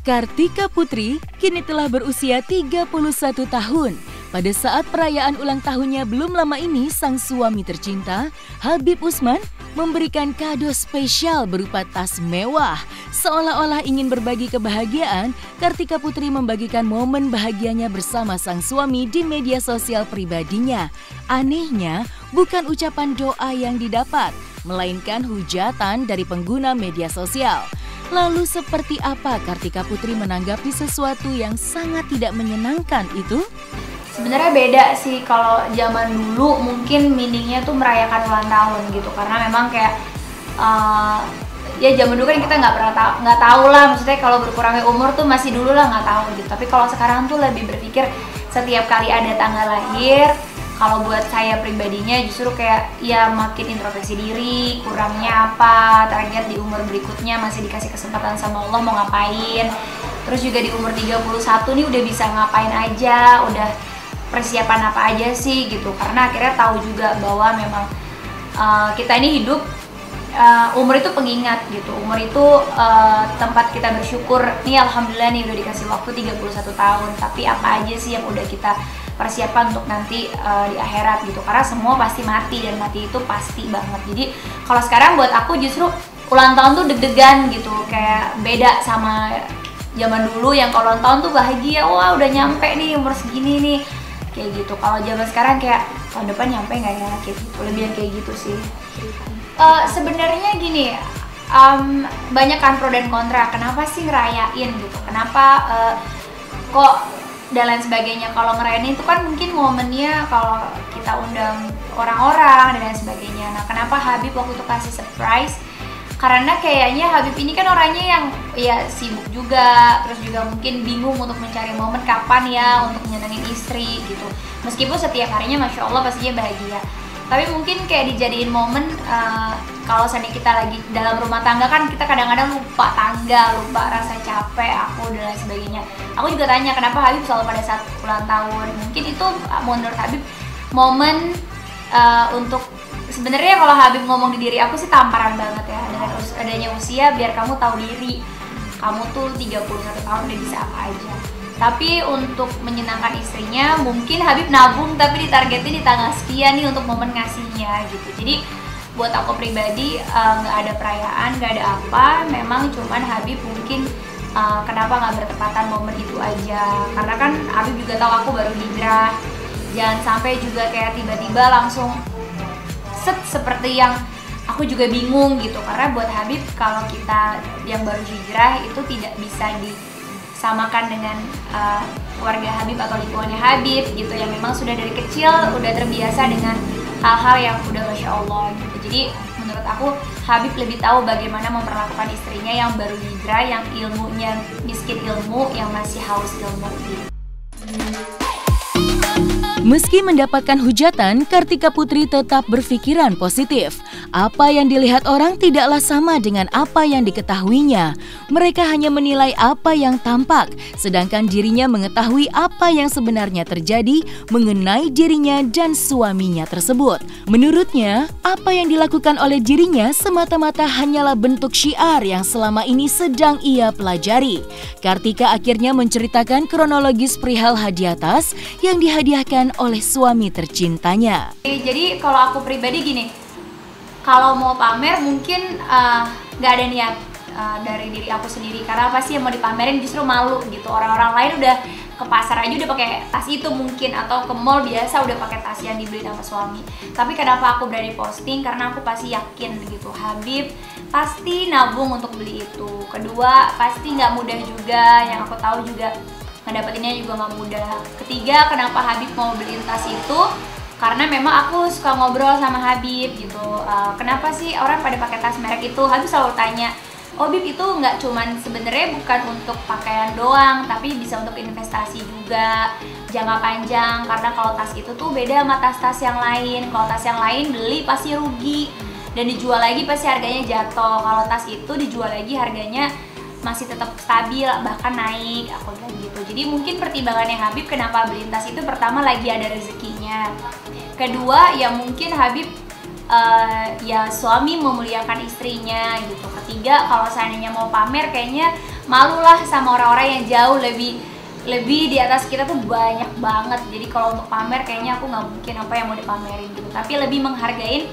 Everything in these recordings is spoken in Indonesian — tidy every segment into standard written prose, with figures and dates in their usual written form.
Kartika Putri kini telah berusia 31 tahun. Pada saat perayaan ulang tahunnya belum lama ini, sang suami tercinta, Habib Usman, memberikan kado spesial berupa tas mewah. Seolah-olah ingin berbagi kebahagiaan, Kartika Putri membagikan momen bahagianya bersama sang suami di media sosial pribadinya. Anehnya, bukan ucapan doa yang didapat, melainkan hujatan dari pengguna media sosial. Lalu seperti apa Kartika Putri menanggapi sesuatu yang sangat tidak menyenangkan itu? Sebenarnya beda sih. Kalau zaman dulu mungkin meaningnya tuh merayakan ulang tahun gitu, karena memang kayak ya zaman dulu kan kita nggak tahu lah, maksudnya kalau berkurangnya umur tuh masih dulu lah nggak tahu gitu. Tapi kalau sekarang tuh lebih berpikir setiap kali ada tanggal lahir. Kalau buat saya pribadinya justru kayak ya makin introspeksi diri, kurangnya apa, target di umur berikutnya masih dikasih kesempatan sama Allah mau ngapain. Terus juga di umur 31 nih udah bisa ngapain aja, udah persiapan apa aja sih gitu. Karena akhirnya tahu juga bahwa memang kita ini hidup, umur itu pengingat gitu. Umur itu tempat kita bersyukur. Nih alhamdulillah nih udah dikasih waktu 31 tahun. Tapi apa aja sih yang udah kita persiapan untuk nanti di akhirat gitu. Karena semua pasti mati, dan mati itu pasti banget. Jadi kalau sekarang buat aku justru ulang tahun tuh deg-degan gitu. Kayak beda sama zaman dulu yang kalau ulang tahun tuh bahagia, wah udah nyampe nih umur segini nih, kayak gitu. Kalau zaman sekarang kayak tahun depan nyampe nggak ya, kayak gitu. Lebih yang kayak gitu sih. Sebenarnya gini, banyak kan pro dan kontra. Kenapa sih ngerayain gitu? Kenapa kok dan lain sebagainya. Kalau ngerayain itu kan mungkin momennya kalau kita undang orang-orang dan lain sebagainya. Nah, kenapa Habib waktu itu kasih surprise? Karena kayaknya Habib ini kan orangnya yang ya sibuk juga, terus juga mungkin bingung untuk mencari momen kapan ya untuk nyenengin istri gitu. Meskipun setiap harinya Masya Allah pastinya bahagia, tapi mungkin kayak dijadiin momen kalau seandainya kita lagi dalam rumah tangga kan kita kadang-kadang lupa tangga, lupa rasa capek aku dan lain sebagainya. Aku juga tanya kenapa Habib selalu pada saat ulang tahun. Mungkin itu menurut Habib momen untuk sebenarnya kalau Habib ngomong di diri aku sih tamparan banget ya, dengan adanya usia biar kamu tahu diri. Kamu tuh 31 tahun udah bisa apa aja. Tapi untuk menyenangkan istrinya mungkin Habib nabung tapi ditargetin di tanggal sekian nih untuk momen ngasihnya gitu. Jadi buat aku pribadi nggak ada perayaan, nggak ada apa. Memang cuman Habib mungkin kenapa nggak bertepatan momen itu aja. Karena kan Habib juga tahu aku baru hijrah. Jangan sampai juga kayak tiba-tiba langsung seperti yang aku juga bingung gitu. Karena buat Habib kalau kita yang baru hijrah itu tidak bisa disamakan dengan keluarga Habib atau lingkungannya Habib gitu, yang memang sudah dari kecil udah terbiasa dengan hal-hal yang udah Masya Allah gitu. Jadi menurut aku Habib lebih tahu bagaimana memperlakukan istrinya yang baru hijrah, yang ilmunya miskin ilmu, yang masih haus ilmu gitu. Meski mendapatkan hujatan, Kartika Putri tetap berpikiran positif. Apa yang dilihat orang tidaklah sama dengan apa yang diketahuinya. Mereka hanya menilai apa yang tampak, sedangkan dirinya mengetahui apa yang sebenarnya terjadi mengenai dirinya dan suaminya tersebut. Menurutnya, apa yang dilakukan oleh dirinya semata-mata hanyalah bentuk syiar yang selama ini sedang ia pelajari. Kartika akhirnya menceritakan kronologis perihal hadiah tas yang dihadiahkan oleh suami tercintanya. Jadi kalau aku pribadi gini, kalau mau pamer mungkin nggak ada niat dari diri aku sendiri. Karena apa sih yang mau dipamerin, justru malu gitu. Orang-orang lain udah ke pasar aja udah pakai tas itu mungkin, atau ke mall biasa udah pakai tas yang dibeli sama suami. Tapi kenapa aku berani posting? Karena aku pasti yakin gitu, Habib pasti nabung untuk beli itu. Kedua, pasti nggak mudah juga, yang aku tahu juga ngedapetinnya juga nggak mudah. Ketiga, kenapa Habib mau beliin tas itu? Karena memang aku suka ngobrol sama Habib gitu. Kenapa sih orang pada pakai tas merek itu? Habib selalu tanya, oh Bib itu nggak cuman sebenarnya bukan untuk pakaian doang, tapi bisa untuk investasi juga jangka panjang. Karena kalau tas itu tuh beda sama tas-tas yang lain. Kalau tas yang lain beli pasti rugi dan dijual lagi pasti harganya jatuh. Kalau tas itu dijual lagi harganya masih tetap stabil, bahkan naik, aku bilang gitu. Jadi mungkin pertimbangannya Habib kenapa beli tas itu, pertama lagi ada rezekinya. Kedua ya mungkin Habib ya suami memuliakan istrinya gitu. Ketiga, kalau seandainya mau pamer kayaknya malulah sama orang-orang yang jauh lebih di atas kita tuh banyak banget. Jadi kalau untuk pamer kayaknya aku nggak mungkin apa yang mau dipamerin gitu, tapi lebih menghargain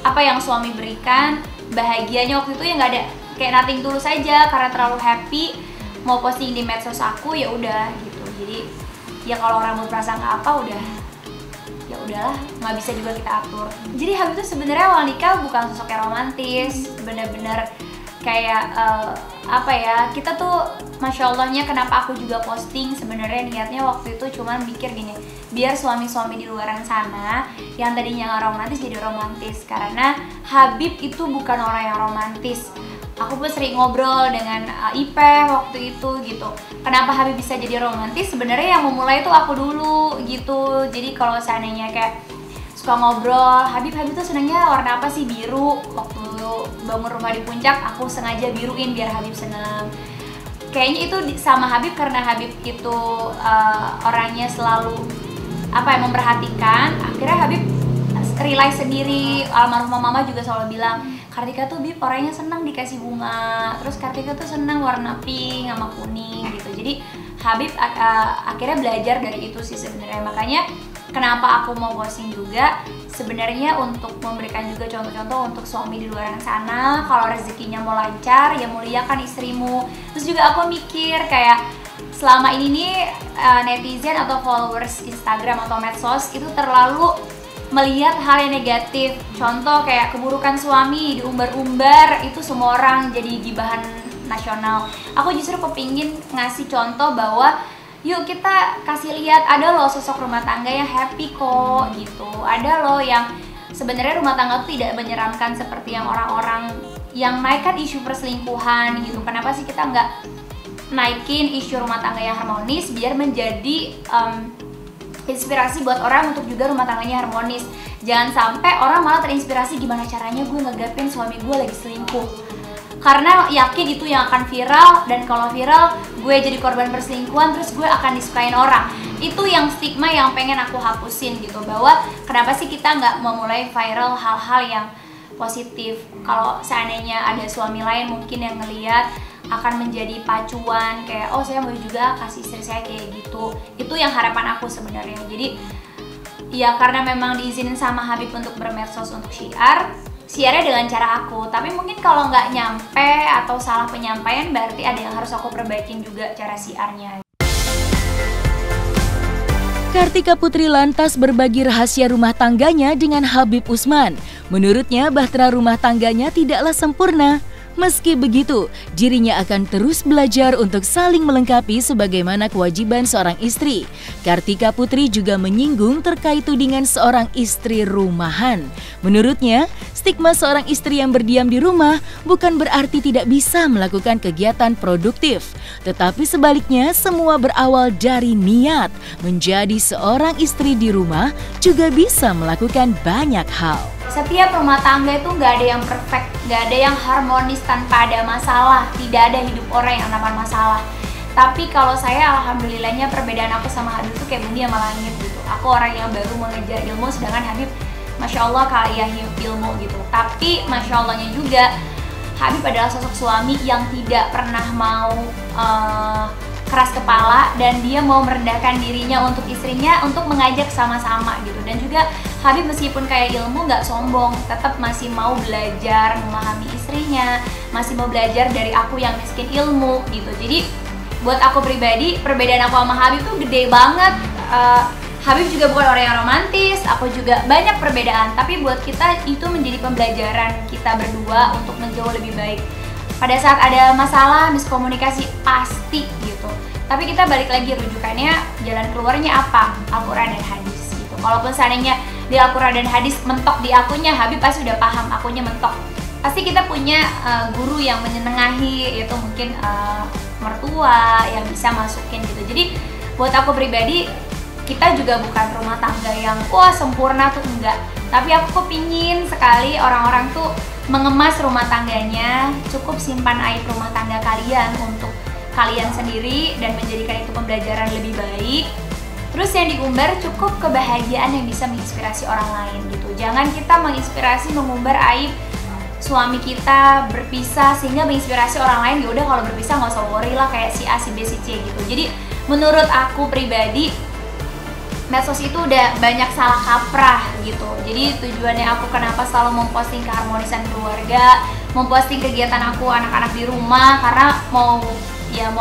apa yang suami berikan. Bahagianya waktu itu ya nggak ada, kayak nothing tulus aja karena terlalu happy mau posting di medsos aku, ya udah gitu. Jadi ya kalau orang mau berprasangka apa udah, ya udahlah, nggak bisa juga kita atur. Jadi Habib tuh sebenarnya awal nikah bukan sosok yang romantis, bener-bener kayak apa ya, kita tuh masya Allahnya kenapa aku juga posting, sebenarnya niatnya waktu itu cuman mikir gini, biar suami-suami di luaran sana yang tadinya nggak romantis jadi romantis, karena Habib itu bukan orang yang romantis. Aku pun sering ngobrol dengan Ipeh waktu itu gitu, kenapa Habib bisa jadi romantis, sebenarnya yang memulai itu aku dulu gitu. Jadi kalau seandainya kayak suka ngobrol, Habib tuh senangnya warna apa sih, biru. Waktu bangun rumah di Puncak aku sengaja biruin biar Habib senang. Kayaknya itu sama Habib karena Habib itu orangnya selalu apa ya, memperhatikan. Akhirnya Habib realize sendiri, almarhumah mama juga selalu bilang, Kartika tuh Bib orangnya senang dikasih bunga, terus Kartika tuh senang warna pink sama kuning gitu. Jadi Habib akhirnya belajar dari itu sih sebenarnya. Makanya kenapa aku mau posting juga, sebenarnya untuk memberikan juga contoh-contoh untuk suami di luar sana, kalau rezekinya mau lancar ya muliakan istrimu. Terus juga aku mikir kayak selama ini nih netizen atau followers Instagram atau medsos itu terlalu melihat hal yang negatif. Contoh kayak keburukan suami diumbar-umbar, itu semua orang jadi gibahan nasional. Aku justru kepingin ngasih contoh bahwa yuk kita kasih lihat ada loh sosok rumah tangga yang happy kok gitu. Ada loh yang sebenarnya rumah tangga tuh tidak menyeramkan seperti yang orang-orang yang naikkan isu perselingkuhan gitu. Kenapa sih kita nggak naikin isu rumah tangga yang harmonis biar menjadi inspirasi buat orang untuk juga rumah tangganya harmonis. Jangan sampai orang malah terinspirasi gimana caranya gue ngegapin suami gue lagi selingkuh, karena yakin itu yang akan viral, dan kalau viral gue jadi korban perselingkuhan terus gue akan disukain orang. Itu yang stigma yang pengen aku hapusin gitu, bahwa kenapa sih kita nggak memulai viral hal-hal yang positif. Kalau seandainya ada suami lain mungkin yang ngeliat akan menjadi pacuan kayak oh saya mau juga kasih istri saya kayak gitu. Itu yang harapan aku sebenarnya. Jadi ya karena memang diizinin sama Habib untuk bermedsos untuk siarnya dengan cara aku, tapi mungkin kalau nggak nyampe atau salah penyampaian berarti ada yang harus aku perbaikin juga cara siarnya. Kartika Putri lantas berbagi rahasia rumah tangganya dengan Habib Usman. Menurutnya bahtera rumah tangganya tidaklah sempurna. Meski begitu, dirinya akan terus belajar untuk saling melengkapi sebagaimana kewajiban seorang istri. Kartika Putri juga menyinggung terkait tudingan seorang istri rumahan. Menurutnya, stigma seorang istri yang berdiam di rumah bukan berarti tidak bisa melakukan kegiatan produktif. Tetapi sebaliknya, semua berawal dari niat. Menjadi seorang istri di rumah juga bisa melakukan banyak hal. Setiap rumah tangga itu nggak ada yang perfect, nggak ada yang harmonis tanpa ada masalah. Tidak ada hidup orang yang tanpa masalah. Tapi kalau saya alhamdulillahnya perbedaan aku sama Habib itu kayak bumi sama langit gitu. Aku orang yang baru mengejar ilmu, sedangkan Habib masya Allah kaya ilmu gitu. Tapi masya Allahnya juga Habib adalah sosok suami yang tidak pernah mau keras kepala, dan dia mau merendahkan dirinya untuk istrinya untuk mengajak sama-sama gitu. Dan juga Habib meskipun kayak ilmu nggak sombong, tetap masih mau belajar memahami istrinya, masih mau belajar dari aku yang miskin ilmu gitu. Jadi buat aku pribadi perbedaan aku sama Habib tuh gede banget. Habib juga bukan orang yang romantis, aku juga banyak perbedaan, tapi buat kita itu menjadi pembelajaran kita berdua untuk menjauh lebih baik. Pada saat ada masalah, miskomunikasi pasti gitu. Tapi kita balik lagi rujukannya, jalan keluarnya apa? Al-Quran dan hadis gitu. Walaupun seandainya di Al-Quran dan hadis mentok di akunya, Habib pasti udah paham akunya mentok. Pasti kita punya guru yang menyenengahi, yaitu mungkin mertua yang bisa masukin gitu. Jadi buat aku pribadi, kita juga bukan rumah tangga yang wah sempurna tuh, enggak. Tapi aku kepingin sekali orang-orang tuh mengemas rumah tangganya, cukup simpan aib rumah tangga kalian untuk kalian sendiri dan menjadikan itu pembelajaran lebih baik. Terus yang diumbar cukup kebahagiaan yang bisa menginspirasi orang lain gitu. Jangan kita menginspirasi mengumbar aib suami kita berpisah sehingga menginspirasi orang lain. Ya udah kalau berpisah nggak usah worry lah kayak si A, si B, si C gitu. Jadi menurut aku pribadi medsos itu udah banyak salah kaprah gitu. Jadi tujuannya aku kenapa selalu memposting keharmonisan keluarga, memposting kegiatan aku anak-anak di rumah, karena mau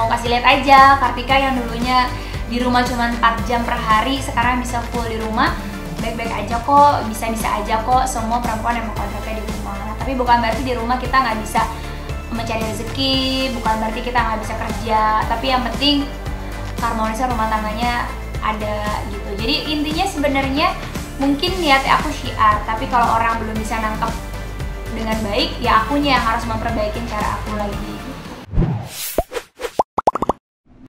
kasih lihat aja Kartika yang dulunya di rumah cuma 4 jam per hari sekarang bisa full di rumah, baik-baik aja kok, bisa-bisa aja kok semua perempuan yang mau kontraknya di rumah. Nah, tapi bukan berarti di rumah kita nggak bisa mencari rezeki, bukan berarti kita nggak bisa kerja, tapi yang penting harmonisnya rumah tangganya ada gitu. Jadi intinya sebenarnya mungkin niatnya aku syiar, tapi kalau orang belum bisa nangkep dengan baik, ya akunya yang harus memperbaiki cara aku lagi.